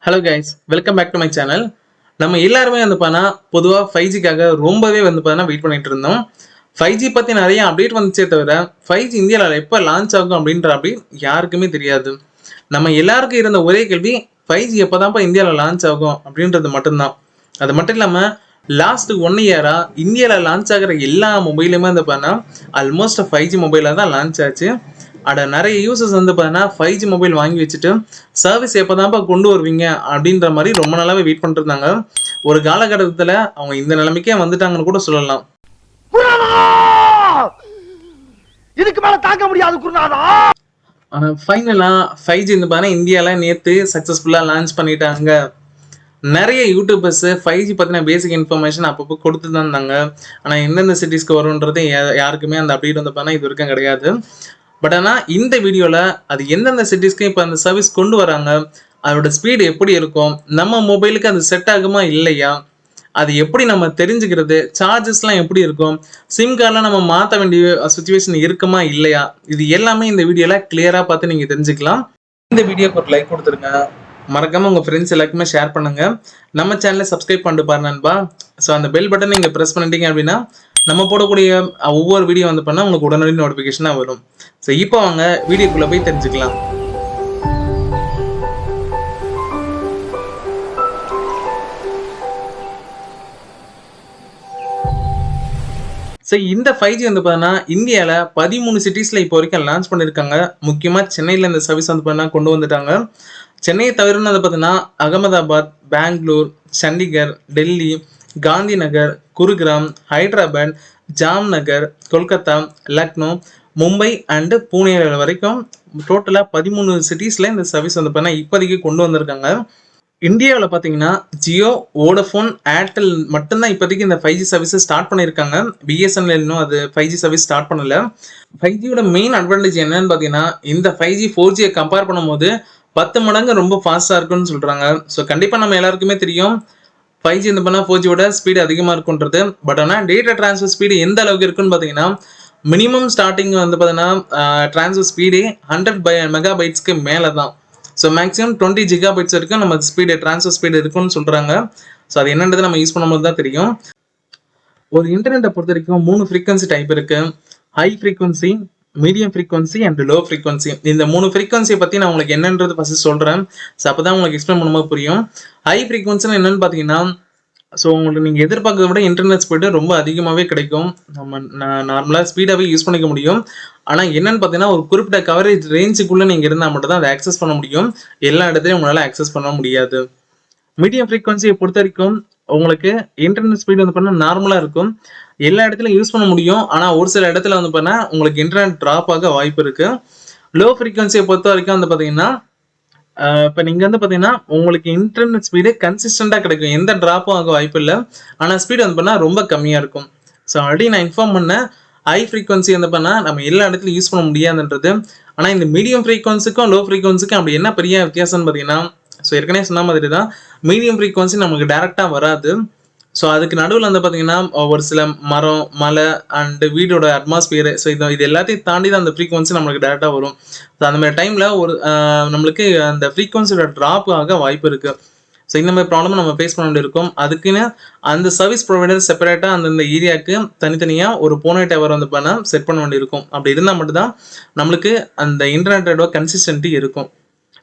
Hello guys, welcome back to my channel. நம்ம எல்லாருமே வந்து பார்த்தா பொதுவாக 5Gக்காக ரொம்பவே வந்து பார்த்தா வெயிட் பண்ணிட்டு இருந்தோம். 5G பற்றி நிறைய அப்டேட் வந்துச்சே தவிர 5G இந்தியாவில் எப்போ லான்ச் ஆகும் அப்படின்ற அப்டேட் யாருக்குமே தெரியாது. நம்ம எல்லாருக்கும் இருந்த ஒரே கேள்வி 5G எப்போ தான்ப்பா இந்தியாவில் லான்ச் ஆகும் அப்படின்றது மட்டும்தான். அது மட்டும் இல்லாமல் லாஸ்ட் 1 இயராக இந்தியாவில் லான்ச் ஆகிற எல்லா மொபைலுமே வந்து பார்த்தா ஆல்மோஸ்ட் 5G மொபைலாக தான் லான்ச் ஆச்சு. அட நிறைய யூசர்ஸ் வந்து பார்த்தீங்கன்னா 5G மொபைல் வாங்கி வச்சுட்டு சர்வீஸ் எப்போதான்ப்பா கொண்டு வருவீங்க அப்படின்ற மாதிரி ரொம்ப நாளாவே வெயிட் பண்ணிட்டு இருந்தாங்க. ஒரு காலகட்டத்தில் அவங்க இந்த நிலைமைக்கே வந்துட்டாங்கன்னு கூட சொல்லலாம். இதுக்கு மேல தாங்க முடியாது குருநாதா. ஆனா ஃபைனலா 5G வந்து பார்த்தீங்கன்னா இந்தியாவில் நேற்று சக்ஸஸ்ஃபுல்லாக லான்ச் பண்ணிட்டாங்க. நிறைய யூடியூபர்ஸ் 5G பற்றின பேசிக் இன்ஃபர்மேஷன் அப்பப்போ கொடுத்து தான் இருந்தாங்க. ஆனால் எந்தெந்த சிட்டிஸ்க்கு வரும்ன்றது யாருக்குமே அந்த அப்டேட் வந்து பார்த்தீங்கன்னா இது வரைக்கும் கிடையாது. பட் ஆனால் இந்த வீடியோவில் அது எந்தெந்த சிட்டிஸ்க்கு இப்போ அந்த சர்வீஸ் கொண்டு வராங்க, அதோட ஸ்பீடு எப்படி இருக்கும், நம்ம மொபைலுக்கு அது செட் ஆகுமா இல்லையா, அது எப்படி நம்ம தெரிஞ்சுக்கிறது, சார்ஜஸ்லாம் எப்படி இருக்கும், சிம் கார்டெலாம் நம்ம மாற்ற வேண்டிய சுச்சுவேஷன் இருக்குமா இல்லையா, இது எல்லாமே இந்த வீடியோவில் கிளியராக பார்த்து நீங்கள் தெரிஞ்சுக்கலாம். இந்த வீடியோக்கு ஒரு லைக் கொடுத்துருங்க, மறக்காமல் உங்கள் ஃப்ரெண்ட்ஸ் எல்லாருக்குமே ஷேர் பண்ணுங்கள். நம்ம சேனலை சப்ஸ்கிரைப் பண்ணிட்டு பாருங்க நண்பா. ஸோ அந்த பெல் பட்டன் நீங்கள் ப்ரெஸ் பண்ணிட்டீங்க அப்படின்னா நம்ம போடக்கூடிய ஒவ்வொரு வீடியோ வந்து பண்ணால் உங்களுக்கு உடனடி நோட்டிஃபிகேஷனாக வரும். ஸோ இப்போ வாங்க வீடியோக்குள்ளே போய் தெரிஞ்சுக்கலாம். ஸோ இந்த 5G வந்து பார்த்தீங்கன்னா இந்தியாவில் 13 சிட்டிஸில் இப்போ வரைக்கும் லான்ச் பண்ணியிருக்காங்க. முக்கியமாக சென்னையில் இந்த சர்வீஸ் வந்து பார்த்தீங்கன்னா கொண்டு வந்துட்டாங்க. சென்னையை தவிரன்னு வந்து பார்த்தீங்கன்னா அகமதாபாத், பெங்களூர், சண்டிகர், டெல்லி, காந்தி நகர், குருகிராம், ஹைதராபாத், ஜாம்நகர், கொல்கத்தா, லக்னோ, மும்பை அண்டு பூனே வரைக்கும் டோட்டலாக 13 சிட்டிஸில் இந்த சர்வீஸ் வந்து பார்த்தீங்கன்னா இப்போதைக்கு கொண்டு வந்திருக்காங்க. இந்தியாவில் பார்த்தீங்கன்னா ஜியோ, வோடஃபோன், ஏர்டெல் மட்டும்தான் இப்போதைக்கு இந்த 5G சர்வீஸை ஸ்டார்ட் பண்ணியிருக்காங்க. பிஎஸ்என்எல் இன்னும் அது 5G சர்வீஸ் ஸ்டார்ட் பண்ணல. 5Gயோட மெயின் அட்வான்டேஜ் என்னன்னு பார்த்தீங்கன்னா இந்த 5G 4Gயை கம்பேர் பண்ணும்போது 10 மடங்கு ரொம்ப ஃபாஸ்ட்டாக இருக்குன்னு சொல்கிறாங்க. ஸோ கண்டிப்பாக நம்ம எல்லாருக்குமே தெரியும் 5G இந்த பண்ணால் 4Gயோட ஸ்பீடு அதிகமாக இருக்குன்றது. பட் ஆனால் டேட்டா ட்ரான்ஸ்ஃபர் ஸ்பீடு எந்த அளவுக்கு இருக்குன்னு பார்த்தீங்கன்னா மினிமம் ஸ்டார்டிங் வந்து பார்த்தீங்கன்னா ட்ரான்ஸ்ஃபர் ஸ்பீடு 100 மெகாபைட்ஸ்க்கு மேலே தான். ஸோ மேக்ஸிமம் 20 ஜிகாபைட்ஸ் வரைக்கும் நம்ம ஸ்பீடு ட்ரான்ஸ்ஃபர் ஸ்பீடு இருக்குன்னு சொல்கிறாங்க. ஸோ அது என்னன்றது நம்ம யூஸ் பண்ணும்போது தான் தெரியும். ஒரு இன்டர்நெட்டை பொறுத்த வரைக்கும் 3 ஃப்ரீக்வன்சி டைப் இருக்குது. High frequency, medium frequency and low frequency. இந்த 3 ஃப்ரீக்வன்சியை பற்றி நான் உங்களுக்கு என்னன்றது ஃபஸ்ட்டு சொல்கிறேன். ஸோ அப்போ தான் உங்களுக்கு எக்ஸ்பிளைன் பண்ணும்போது புரியும். ஹை ஃப்ரீக்வன்சின்னு என்னென்னு பார்த்தீங்கன்னா ஸோ உங்களுக்கு நீங்கள் எதிர்பார்க்கறத விட இன்டர்நெட் ஸ்பீடு ரொம்ப அதிகமாகவே கிடைக்கும். நம்ம நார்மலாக ஸ்பீடாகவே யூஸ் பண்ணிக்க முடியும். ஆனால் என்னென்னு பார்த்தீங்கன்னா ஒரு குறிப்பிட்ட கவரேஜ் ரேஞ்சுக்குள்ளே நீங்கள் இருந்தால் மட்டும் தான் அதை ஆக்சஸ் பண்ண முடியும். எல்லா இடத்துலையும் உங்களால் ஆக்சஸ் பண்ண முடியாது. மீடியம் ஃப்ரீக்வன்சியை பொறுத்த வரைக்கும் உங்களுக்கு இன்டர்நெட் ஸ்பீடு வந்து பண்ணால் நார்மலாக இருக்கும். எல்லா இடத்துலையும் யூஸ் பண்ண முடியும். ஆனால் ஒரு சில இடத்துல வந்து பண்ணால் உங்களுக்கு இன்டர்நெட் ட்ராப் ஆக வாய்ப்பு இருக்குது. லோ ஃப்ரீக்வன்சியை பொறுத்த வரைக்கும் வந்து பார்த்தீங்கன்னா இப்போ நீங்கள் வந்து பார்த்தீங்கன்னா உங்களுக்கு இன்டர்நெட் ஸ்பீடு கன்சிஸ்டண்ட்டாக கிடைக்கும். எந்த ட்ராப்பும் ஆக வாய்ப்பு இல்லை. ஆனால் ஸ்பீடு வந்து பண்ணால் ரொம்ப கம்மியாக இருக்கும். ஸோ ஆல்ரெடி நான் இன்ஃபார்ம் பண்ணேன் ஹை ஃப்ரீக்வன்சி வந்து பண்ணால் நம்ம எல்லா இடத்துலையும் யூஸ் பண்ண முடியாதுன்றது. ஆனால் இந்த மீடியம் ஃப்ரீக்வன்சிக்கும் லோ ஃப்ரீக்வன்சிக்கும் அப்படி என்ன பெரிய வித்தியாசம்னு பார்த்தீங்கன்னா ஸோ ஏற்கனவே சொன்ன மாதிரி தான் மீடியம் ஃப்ரீக்வன்சி நமக்கு டேரெக்டாக வராது. ஸோ அதுக்கு நடுவில் வந்து பார்த்தீங்கன்னா ஒரு சில மரம், மலை அண்டு வீடோட அட்மாஸ்பியர், ஸோ இது எல்லாத்தையும் தாண்டி தான் அந்த ஃப்ரீக்வன்சி நம்மளுக்கு டேரெக்டாக வரும். ஸோ அந்த மாதிரி டைமில் ஒரு நம்மளுக்கு அந்த ஃப்ரீக்வன்சியோட ட்ராப் ஆக வாய்ப்பு இருக்குது. ஸோ இந்த மாதிரி ப்ராப்ளம் நம்ம ஃபேஸ் பண்ண வேண்டியிருக்கும். அதுக்குன்னு அந்த சர்வீஸ் ப்ரொவைடர் செப்பரேட்டாக அந்தந்த ஏரியாவுக்கு தனித்தனியாக ஒரு போனே டவர் வந்து பண்ணால் செட் பண்ண வேண்டியிருக்கும். அப்படி இருந்தால் மட்டும்தான் நம்மளுக்கு அந்த இன்டர்நெட்டோட கன்சிஸ்டன்ட்டி இருக்கும்.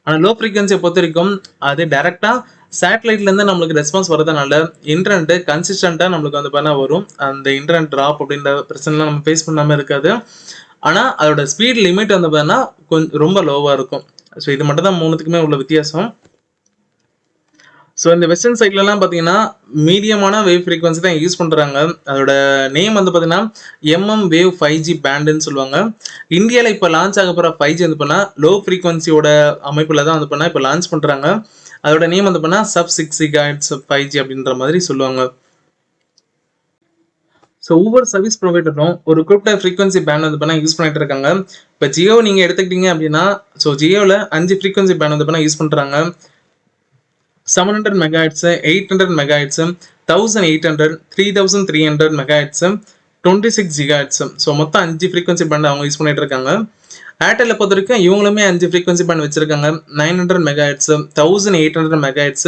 ஆனால் லோ ஃப்ரீக்வன்சியை பொறுத்த வரைக்கும் அது டேரெக்டாக சேட்டலைட்லேருந்து நம்மளுக்கு ரெஸ்பான்ஸ் வரதுனால இன்டர்நெட்டு கன்சிஸ்டண்ட்டாக நம்மளுக்கு வந்து பண்ணால் வரும். அந்த இன்டர்நெட் ட்ராப் அப்படின்ற பிரச்சனைலாம் நம்ம ஃபேஸ் பண்ணாமல் இருக்காது. ஆனால் அதோட ஸ்பீட் லிமிட் வந்து பார்த்தீங்கன்னா கொஞ்சம் ரொம்ப லோவாக இருக்கும். ஸோ இது மட்டும் தான் 3த்துக்குமே உள்ள வித்தியாசம். ஸோ இந்த வெஸ்டர்ன் சைட்லலாம் பார்த்தீங்கன்னா மீடியமான வேவ் ஃப்ரீக்வன்சி தான் யூஸ் பண்ணுறாங்க. அதோட நேம் வந்து பார்த்தீங்கன்னா வேவ் 5G பேண்டுன்னு சொல்லுவாங்க. இந்தியாவில் இப்போ லான்ச் ஆக போகிற 5G வந்து பண்ணால் லோ ஃப்ரீக்வன்சியோட அமைப்பில் தான் வந்து பண்ணால் இப்போ லான்ச் பண்ணுறாங்க. அதோட நேம் வந்து பண்ணால் sub 6 GHz 5G அப்படின்ற மாதிரி சொல்லுவாங்க. ஸோ ஒவ்வொரு சர்வீஸ் ப்ரொவைடரும் ஒரு குறிப்பிட்ட ஃப்ரீக்வன்சி பேண்ட் வந்து பண்ணால் யூஸ் பண்ணிட்டு இருக்காங்க. இப்போ ஜியோ நீங்கள் எடுத்துக்கிட்டீங்க அப்படின்னா ஸோ ஜியோவில் 5 ஃப்ரீக்வன்சி பேண்ட் வந்து பண்ணால் யூஸ் பண்ணுறாங்க. 700 MHz, 800 MHz, 1800, 3300 MHz, 26 GHz. So மொத்தம் 5 ஃப்ரீக்வன்சி பேண்ட் அவங்க யூஸ் பண்ணிட்டு இருக்காங்க. ஏர்டெல்ல பொறுத்த வரைக்கும் இவங்களுமே 5 ஃப்ரீக்வன்சி பேண்ட் வச்சிருக்காங்க. 900 megahertz, 1800 megahertz,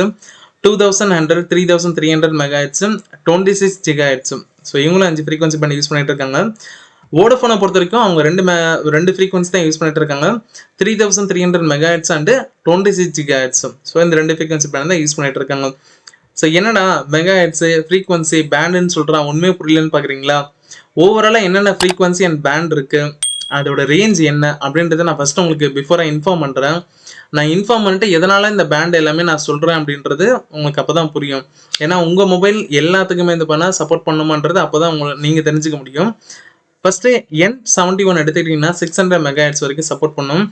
2100, 3300 megahertz, 26 gigahertz. So இவங்களும் 5 ஃப்ரீக்வன்சி பேண்ட் யூஸ் பண்ணிட்டு இருக்காங்க. வோடஃபோனை பொறுத்த வரைக்கும் அவங்க ரெண்டு ஃப்ரீக்வன்சி தான் யூஸ் பண்ணிட்டு இருக்காங்க. 3300 மெகாஹெர்ட்ஸ் அண்ட் 26 ஜிகாஹெர்ட்ஸ். ஸோ இந்த ரெண்டு ஃப்ரீக்வன்சி பேண்ட் தான் யூஸ் பண்ணிட்டு இருக்காங்க. ஸோ என்னடா மெகாஹெர்ட்ஸ் ஃப்ரீக்வன்சி பேண்டுன்னு சொல்றான், உண்மையே புரியலன்னு பாக்குறீங்களா? ஓவராலா என்னென்ன ஃப்ரீக்வன்சி அண்ட் பேண்ட் இருக்கு, அதோட ரேஞ்ச் என்ன அப்படின்றத நான் ஃபர்ஸ்ட் உங்களுக்கு பிஃபோரா இன்ஃபார்ம் பண்றேன். நான் இன்ஃபார்ம் பண்ணிட்டு எதனால இந்த பேண்ட் எல்லாமே நான் சொல்றேன் அப்படின்றது உங்களுக்கு அப்பதான் புரியும். ஏன்னா உங்க மொபைல் எல்லாத்துக்குமே இது பண்ண சப்போர்ட் பண்ணுமான்றது அப்பதான் நீங்க தெரிஞ்சுக்க முடியும். ஃபர்ஸ்ட் N71 எடுத்துக்கிட்டீங்கன்னா 600 மெகாஹெர்ட்ஸ் வரைக்கும் சப்போர்ட் பண்ணும்.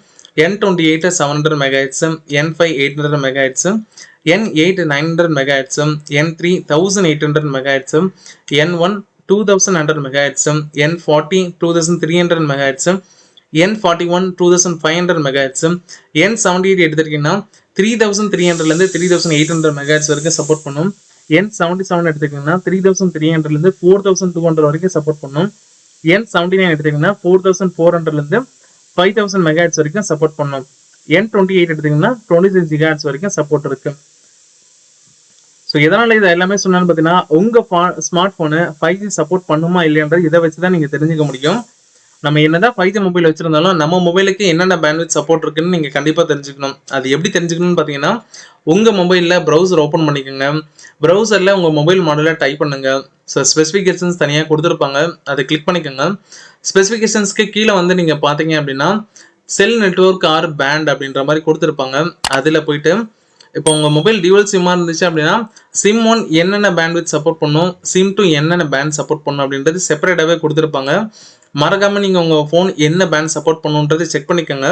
N28 700 megahertz, N5 800 megahertz, N8 900 megahertz, N3 1800 megahertz, N1 2100 megahertz, N40 2300 megahertz, N41 2500 megahertz, N78 எடுத்துக்கிட்டீங்கன்னா 3300 இருந்து 3800 மெகாஹெர்ட்ஸ் வரைக்கும் சப்போர்ட் பண்ணும். N77 எடுத்துக்கிட்டீங்கன்னா 3300 இருந்து 4200 வரைக்கும் சப்போர்ட் பண்ணும். N79 எடுத்தீங்கன்னா 4400 இருந்து 5000 மெகாஹெர்ட்ஸ் வரைக்கும் சப்போர்ட் பண்ணும். N28 எடுத்தீங்கன்னா 26 ஜிகாஹெர்ட்ஸ் வரைக்கும் சப்போர்ட் இருக்கு. ஸோ எதனால இது எல்லாமே சொன்னான்னு பார்த்தீங்கன்னா உங்க ஸ்மார்ட் போனு 5G சப்போர்ட் பண்ணுமா இல்லையன்றது இதை வச்சு தான் நீங்க தெரிஞ்சுக்க முடியும். நம்ம என்னதான் 5G மொபைல் வச்சிருந்தாலும் நம்ம மொபைலுக்கு என்னென்ன பேண்ட்வித் சப்போர்ட் இருக்குன்னு நீங்க கண்டிப்பா தெரிஞ்சுக்கணும். அது எப்படி தெரிஞ்சுக்கணும்னு பார்த்தீங்கன்னா உங்க மொபைல்ல ப்ரௌசர் ஓப்பன் பண்ணிக்கோங்க. ப்ரௌசர்ல உங்க மொபைல் மாடலை டைப் பண்ணுங்க. ஸோ ஸ்பெசிஃபிகேஷன்ஸ் தனியாக கொடுத்துருப்பாங்க, அதை கிளிக் பண்ணிக்கோங்க. ஸ்பெசிஃபிகேஷன்ஸ்க்கு கீழே வந்து நீங்க பார்த்தீங்க அப்படின்னா செல் நெட்வொர்க் ஆர் பேண்ட் அப்படின்ற மாதிரி கொடுத்துருப்பாங்க. அதுல போயிட்டு இப்போ உங்க மொபைல் டியூவல் சிம்மா இருந்துச்சு அப்படின்னா சிம் 1 என்னென்ன பேண்ட்வித் சப்போர்ட் பண்ணும், சிம் 2 என்னென்ன பேண்ட் சப்போர்ட் பண்ணும் அப்படின்றது செப்பரேட்டாவே கொடுத்துருப்பாங்க. மறக்காம நீங்க உங்க போன் என்ன பேண்ட் சப்போர்ட் பண்ணுன்றது செக் பண்ணிக்கோங்க.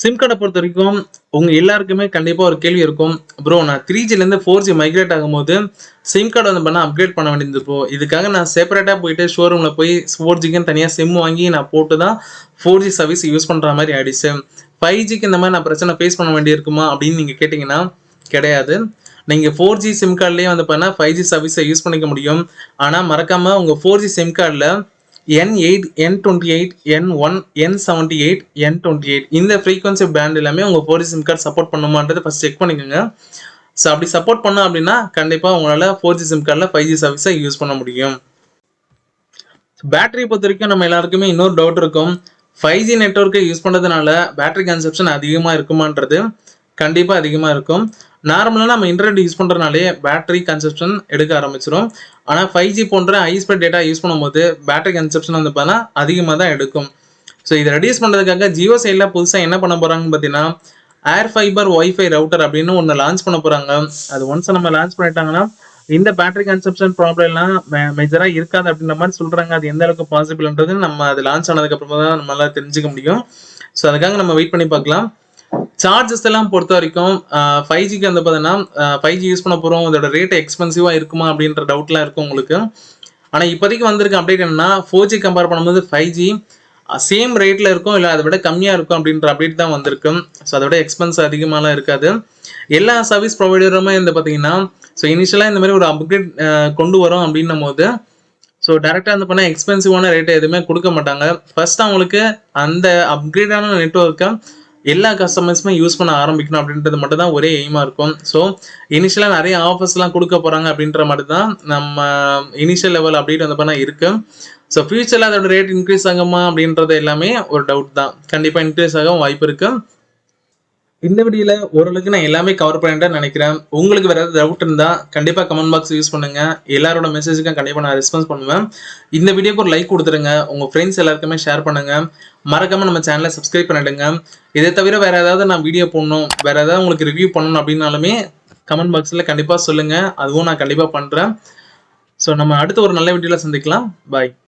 சிம் கார்டை பொறுத்த வரைக்கும் உங்க எல்லாருக்குமே கண்டிப்பா ஒரு கேள்வி இருக்கும், ப்ரோ நான் 3Gல இருந்து 4G மைக்ரேட் ஆகும்போது சிம் கார்டு வந்து பண்ண அப்கிரேட் பண்ண வேண்டியது இப்போ இதுக்காக நான் செப்பரேட்டா போயிட்டு ஷோரூம்ல போய் 4Gக்கு தனியா சிம் வாங்கி நான் போட்டு தான் 4G சர்வீஸ் யூஸ் பண்ற மாதிரி ஆயிடுச்சு. 5Gக்கு இந்த மாதிரி நான் பிரச்சனை ஃபேஸ் பண்ண வேண்டியிருக்குமா அப்படின்னு நீங்க கேட்டீங்கன்னா கிடையாது. நீங்க 4G சிம் கார்டுலயே வந்து பண்ணா 5G சர்வீஸை யூஸ் பண்ணிக்க முடியும். ஆனா மறக்காம உங்க 4G சிம் கார்டுல N8, N28, N1, N78, N28 இந்த ஃப்ரீக்வன்சி பேண்ட் எல்லாமே உங்க 4G சிம் கார்டு சப்போர்ட் பண்ணுமான்றதை ஃபர்ஸ்ட் செக் பண்ணிக்கோங்க. ஸோ அப்படி சப்போர்ட் பண்ணோம் அப்படின்னா கண்டிப்பா உங்களால 4G சிம் கார்டில் 5G சர்வீஸை யூஸ் பண்ண முடியும். பேட்டரி பொறுத்த வரைக்கும் நம்ம எல்லாருக்குமே இன்னொரு டவுட் இருக்கும், 5G நெட்வொர்க்கை யூஸ் பண்ணுறதுனால பேட்டரி கன்சப்ஷன் அதிகமாக இருக்குமான்றது. கண்டிப்பாக அதிகமாக இருக்கும். நார்மலாக நம்ம இன்டர்நெட் யூஸ் பண்ணுறதுனாலே பேட்டரி கன்சப்ஷன் எடுக்க ஆரம்பிச்சிடும். ஆனால் 5G போன்ற ஹை ஸ்பீட் டேட்டா யூஸ் பண்ணும்போது பேட்டரி கன்சப்ஷன் வந்து பார்த்தா அதிகமாக தான் எடுக்கும். ஸோ இதை ரெடியூஸ் பண்ணுறதுக்காக ஜியோ சைடில் புதுசாக என்ன பண்ண போகிறாங்கன்னு பார்த்தீங்கன்னா ஏர் ஃபைபர் ஒய்ஃபை ரவுட்டர் அப்படின்னு ஒன்று லான்ச் பண்ண போகிறாங்க. அது ஒன்ஸ் நம்ம லான்ச் பண்ணிட்டாங்கன்னா இந்த பேட்டரி கன்சப்ஷன் ப்ராப்ளம்லாம் மேஜராக இருக்காது அப்படின்ற மாதிரி சொல்கிறாங்க. அது எந்த அளவுக்கு பாசிபிள்ன்றது நம்ம அது லான்ச் ஆனதுக்கு அப்புறமா தான் நம்மளால தெரிஞ்சுக்க முடியும். ஸோ அதுக்காக நம்ம வெயிட் பண்ணி பார்க்கலாம். சார்ஜஸ் எல்லாம் பொறுத்த வரைக்கும் 5Gக்கு வந்து பார்த்தீங்கன்னா 5G யூஸ் பண்ண போகிறோம், அதோட ரேட் எக்ஸ்பென்சிவாக இருக்குமா அப்படின்ற டவுட்லாம் இருக்கும் உங்களுக்கு. ஆனால் இப்போதைக்கு வந்திருக்க அப்டேட் என்னன்னா 4G கம்பேர் பண்ணும்போது 5G சேம் ரேட்ல இருக்கும், இல்லை அதை விட கம்மியாக இருக்கும் அப்படின்ற அப்டேட் தான் வந்திருக்கு. ஸோ அதோட எக்ஸ்பென்ஸ் அதிகமாகலாம் இருக்காது. எல்லா சர்வீஸ் ப்ரொவைடருமே வந்து பார்த்தீங்கன்னா ஸோ இனிஷியலாக இந்த மாதிரி ஒரு அப்கிரேட் கொண்டு வரோம் அப்படின்னும் போது ஸோ டேரெக்டாக வந்து பண்ணால் எக்ஸ்பென்சிவான ரேட்டை எதுவுமே கொடுக்க மாட்டாங்க. ஃபர்ஸ்ட் அவங்களுக்கு அந்த அப்கிரேடான நெட்வொர்க்கை எல்லா கஸ்டமர்ஸுமே யூஸ் பண்ண ஆரம்பிக்கணும் அப்படின்றது மட்டும் தான் ஒரே எய்மாக இருக்கும். ஸோ இனிஷியலாக நிறைய ஆஃபர்ஸ்லாம் கொடுக்க போகிறாங்க அப்படின்ற மாதிரி தான் நம்ம இனிஷியல் லெவல் அப்டேட் வந்து பண்ணால் இருக்குது. ஸோ ஃபியூச்சரில் அதோட ரேட் இன்க்ரீஸ் ஆகுமா அப்படின்றது எல்லாமே ஒரு டவுட் தான். கண்டிப்பாக இன்க்ரீஸ் ஆக வாய்ப்பு இருக்குது. இந்த வீடியோல ஓரளவுக்கு நான் எல்லாமே கவர் பண்ணிட்டேன்னு நினைக்கிறேன். உங்களுக்கு வேற ஏதாவது டவுட் இருந்தா கண்டிப்பா கமெண்ட் பாக்ஸ் யூஸ் பண்ணுங்க. எல்லாரோட மெசேஜுக்கும் கண்டிப்பா நான் ரெஸ்பான்ஸ் பண்ணுவேன். இந்த வீடியோக்கு ஒரு லைக் கொடுத்துருங்க, உங்க ஃப்ரெண்ட்ஸ் எல்லாருக்குமே ஷேர் பண்ணுங்க. மறக்காம நம்ம சேனலை சப்ஸ்கிரைப் பண்ணிடுங்க. இதை தவிர வேற ஏதாவது நான் வீடியோ போடணும், வேற ஏதாவது உங்களுக்கு ரிவ்யூ பண்ணணும் அப்படின்னாலுமே கமெண்ட் பாக்ஸ்ல கண்டிப்பா சொல்லுங்க, அதுவும் நான் கண்டிப்பா பண்றேன். ஸோ நம்ம அடுத்த ஒரு நல்ல வீடியோல சந்திக்கலாம். பாய்.